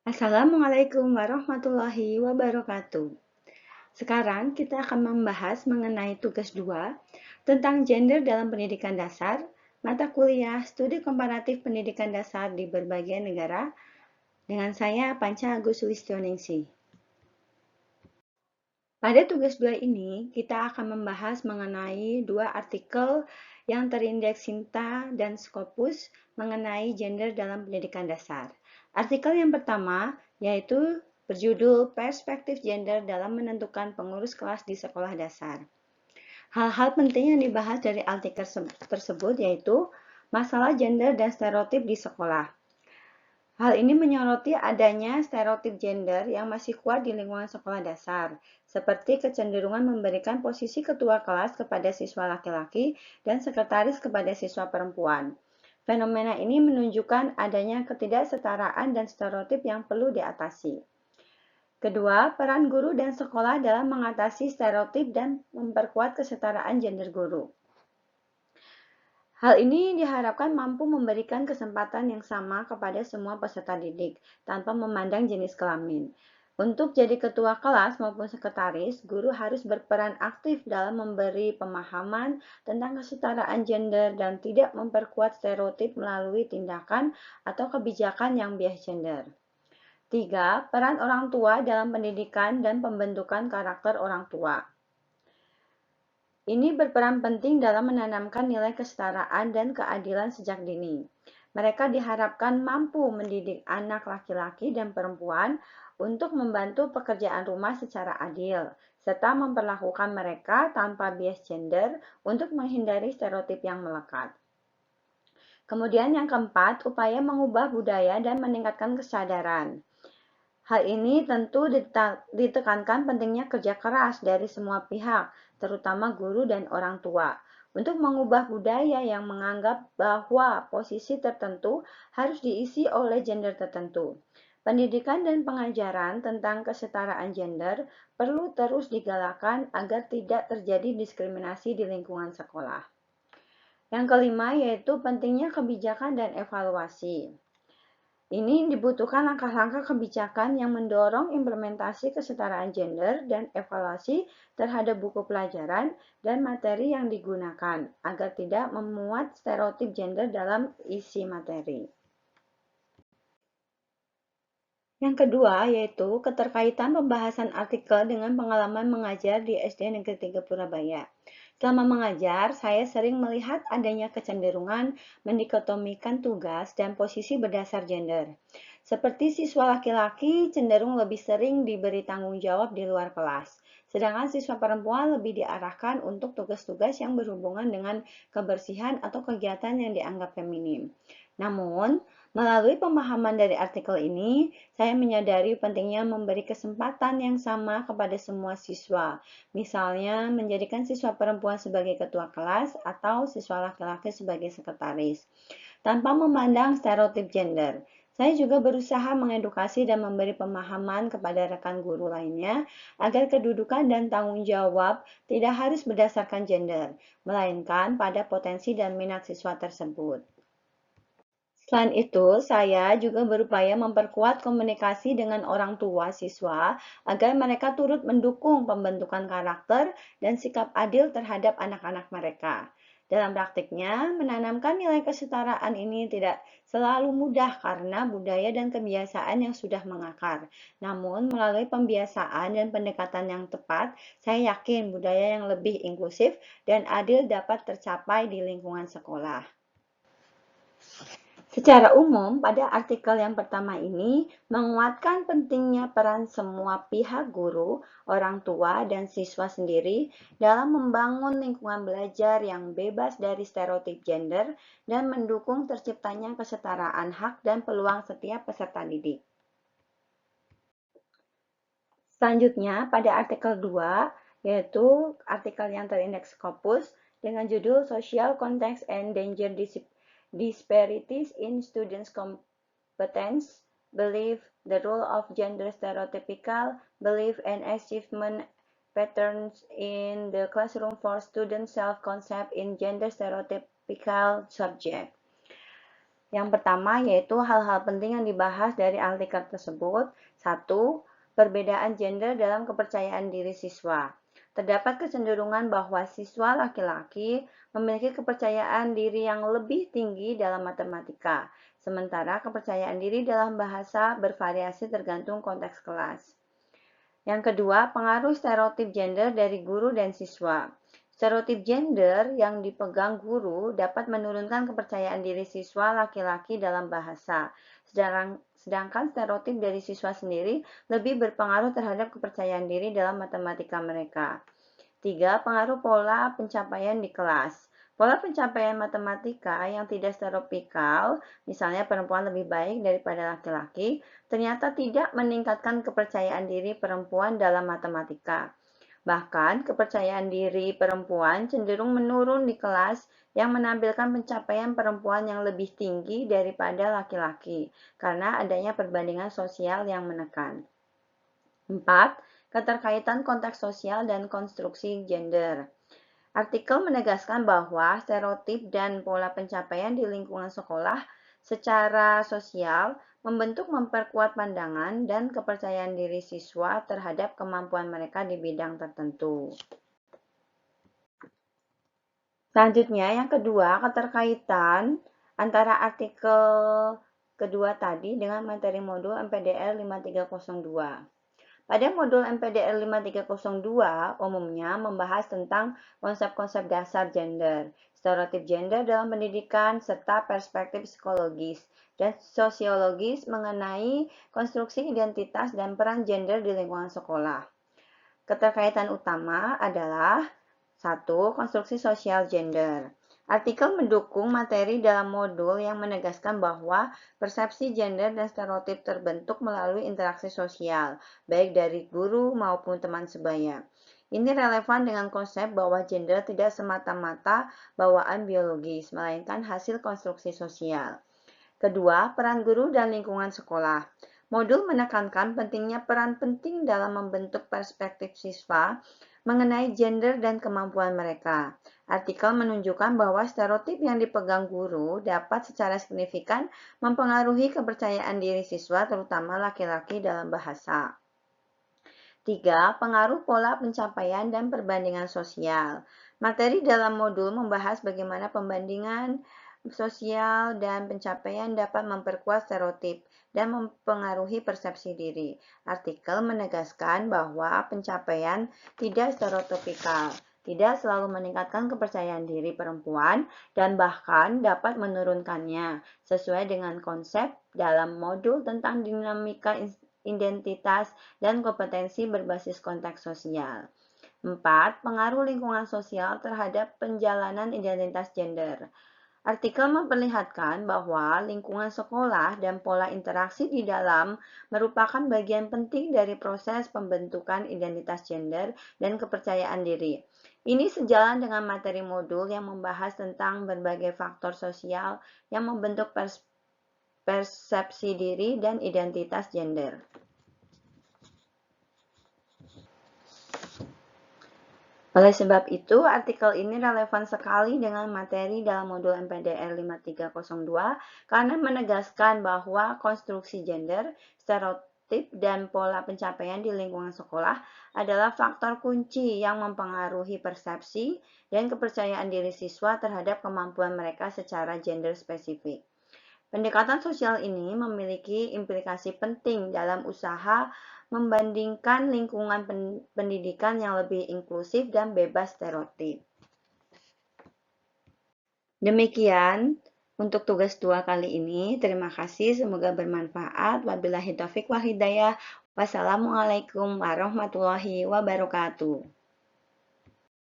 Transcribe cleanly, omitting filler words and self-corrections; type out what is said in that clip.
Assalamualaikum warahmatullahi wabarakatuh. Sekarang kita akan membahas mengenai tugas 2 tentang gender dalam pendidikan dasar, mata kuliah Studi Komparatif Pendidikan Dasar di berbagai negara, dengan saya Panca Agus Listioningsi. Pada tugas 2 ini, kita akan membahas mengenai dua artikel yang terindeks Sinta dan Scopus mengenai gender dalam pendidikan dasar. Artikel yang pertama yaitu berjudul Perspektif Gender dalam Menentukan Pengurus Kelas di Sekolah Dasar. Hal-hal penting yang dibahas dari artikel tersebut yaitu masalah gender dan stereotip di sekolah. Hal ini menyoroti adanya stereotip gender yang masih kuat di lingkungan sekolah dasar, seperti kecenderungan memberikan posisi ketua kelas kepada siswa laki-laki dan sekretaris kepada siswa perempuan. Fenomena ini menunjukkan adanya ketidaksetaraan dan stereotip yang perlu diatasi. Kedua, peran guru dan sekolah dalam mengatasi stereotip dan memperkuat kesetaraan gender guru. Hal ini diharapkan mampu memberikan kesempatan yang sama kepada semua peserta didik, tanpa memandang jenis kelamin. Untuk jadi ketua kelas maupun sekretaris, guru harus berperan aktif dalam memberi pemahaman tentang kesetaraan gender dan tidak memperkuat stereotip melalui tindakan atau kebijakan yang bias gender. 3. Peran orang tua dalam pendidikan dan pembentukan karakter orang tua. Ini berperan penting dalam menanamkan nilai kesetaraan dan keadilan sejak dini. Mereka diharapkan mampu mendidik anak laki-laki dan perempuan untuk membantu pekerjaan rumah secara adil, serta memperlakukan mereka tanpa bias gender untuk menghindari stereotip yang melekat. Kemudian yang keempat, upaya mengubah budaya dan meningkatkan kesadaran. Hal ini tentu ditekankan pentingnya kerja keras dari semua pihak, terutama guru dan orang tua, untuk mengubah budaya yang menganggap bahwa posisi tertentu harus diisi oleh gender tertentu. Pendidikan dan pengajaran tentang kesetaraan gender perlu terus digalakkan agar tidak terjadi diskriminasi di lingkungan sekolah. Yang kelima yaitu pentingnya kebijakan dan evaluasi. Ini dibutuhkan langkah-langkah kebijakan yang mendorong implementasi kesetaraan gender dan evaluasi terhadap buku pelajaran dan materi yang digunakan, agar tidak memuat stereotip gender dalam isi materi. Yang kedua yaitu keterkaitan pembahasan artikel dengan pengalaman mengajar di SD Negeri 3 Purabaya. Selama mengajar, saya sering melihat adanya kecenderungan mendikotomikan tugas dan posisi berdasar gender. Seperti siswa laki-laki cenderung lebih sering diberi tanggung jawab di luar kelas, sedangkan siswa perempuan lebih diarahkan untuk tugas-tugas yang berhubungan dengan kebersihan atau kegiatan yang dianggap feminim. Namun, melalui pemahaman dari artikel ini, saya menyadari pentingnya memberi kesempatan yang sama kepada semua siswa. Misalnya, menjadikan siswa perempuan sebagai ketua kelas atau siswa laki-laki sebagai sekretaris, tanpa memandang stereotip gender. Saya juga berusaha mengedukasi dan memberi pemahaman kepada rekan guru lainnya agar kedudukan dan tanggung jawab tidak harus berdasarkan gender, melainkan pada potensi dan minat siswa tersebut. Selain itu, saya juga berupaya memperkuat komunikasi dengan orang tua siswa agar mereka turut mendukung pembentukan karakter dan sikap adil terhadap anak-anak mereka. Dalam praktiknya, menanamkan nilai kesetaraan ini tidak selalu mudah karena budaya dan kebiasaan yang sudah mengakar. Namun, melalui pembiasaan dan pendekatan yang tepat, saya yakin budaya yang lebih inklusif dan adil dapat tercapai di lingkungan sekolah. Secara umum, pada artikel yang pertama ini menguatkan pentingnya peran semua pihak guru, orang tua, dan siswa sendiri dalam membangun lingkungan belajar yang bebas dari stereotip gender dan mendukung terciptanya kesetaraan hak dan peluang setiap peserta didik. Selanjutnya, pada artikel 2, yaitu artikel yang terindeks Scopus dengan judul Social Context and Danger Disparities in Students' Competence, Belief, the Role of Gender Stereotypical Belief and Achievement Patterns in the Classroom for Student Self-Concept in Gender Stereotypical Subject. Yang pertama yaitu hal-hal penting yang dibahas dari artikel tersebut. 1. Perbedaan gender dalam kepercayaan diri siswa. Terdapat kecenderungan bahwa siswa laki-laki memiliki kepercayaan diri yang lebih tinggi dalam matematika, sementara kepercayaan diri dalam bahasa bervariasi tergantung konteks kelas. Yang kedua, pengaruh stereotip gender dari guru dan siswa. Stereotip gender yang dipegang guru dapat menurunkan kepercayaan diri siswa laki-laki dalam bahasa, sedangkan stereotip dari siswa sendiri lebih berpengaruh terhadap kepercayaan diri dalam matematika mereka. 3. Pengaruh pola pencapaian di kelas. Pola pencapaian matematika yang tidak stereotipikal, misalnya perempuan lebih baik daripada laki-laki, ternyata tidak meningkatkan kepercayaan diri perempuan dalam matematika. Bahkan, kepercayaan diri perempuan cenderung menurun di kelas yang menampilkan pencapaian perempuan yang lebih tinggi daripada laki-laki, karena adanya perbandingan sosial yang menekan. 4. Keterkaitan konteks sosial dan konstruksi gender. Artikel menegaskan bahwa stereotip dan pola pencapaian di lingkungan sekolah secara sosial memperkuat pandangan dan kepercayaan diri siswa terhadap kemampuan mereka di bidang tertentu. Selanjutnya, yang kedua, keterkaitan antara artikel kedua tadi dengan materi modul MPDR 5302. Pada modul MPDR 5302 umumnya membahas tentang konsep-konsep dasar gender, stereotip gender dalam pendidikan, serta perspektif psikologis dan sosiologis mengenai konstruksi identitas dan peran gender di lingkungan sekolah. Keterkaitan utama adalah 1. Konstruksi sosial gender. Artikel mendukung materi dalam modul yang menegaskan bahwa persepsi gender dan stereotip terbentuk melalui interaksi sosial, baik dari guru maupun teman sebaya. Ini relevan dengan konsep bahwa gender tidak semata-mata bawaan biologis, melainkan hasil konstruksi sosial. Kedua, peran guru dan lingkungan sekolah. Modul menekankan pentingnya peran penting dalam membentuk perspektif siswa mengenai gender dan kemampuan mereka. Artikel menunjukkan bahwa stereotip yang dipegang guru dapat secara signifikan mempengaruhi kepercayaan diri siswa, terutama laki-laki dalam bahasa. 3. Pengaruh pola pencapaian dan perbandingan sosial. Materi dalam modul membahas bagaimana pembandingan sosial dan pencapaian dapat memperkuat stereotip dan mempengaruhi persepsi diri. Artikel menegaskan bahwa pencapaian tidak stereotipikal, tidak selalu meningkatkan kepercayaan diri perempuan, dan bahkan dapat menurunkannya, sesuai dengan konsep dalam modul tentang dinamika identitas dan kompetensi berbasis konteks sosial. 4. Pengaruh lingkungan sosial terhadap penjalanan identitas gender. Artikel memperlihatkan bahwa lingkungan sekolah dan pola interaksi di dalam merupakan bagian penting dari proses pembentukan identitas gender dan kepercayaan diri. Ini sejalan dengan materi modul yang membahas tentang berbagai faktor sosial yang membentuk persepsi diri dan identitas gender. Oleh sebab itu, artikel ini relevan sekali dengan materi dalam modul MPDR 5302 karena menegaskan bahwa konstruksi gender, stereotip, dan pola pencapaian di lingkungan sekolah adalah faktor kunci yang mempengaruhi persepsi dan kepercayaan diri siswa terhadap kemampuan mereka secara gender spesifik. Pendekatan sosial ini memiliki implikasi penting dalam usaha membandingkan lingkungan pendidikan yang lebih inklusif dan bebas stereotip. Demikian untuk tugas 2 kali ini. Terima kasih, semoga bermanfaat. Wabillahi taufiq wal hidayah. Wassalamualaikum warahmatullahi wabarakatuh.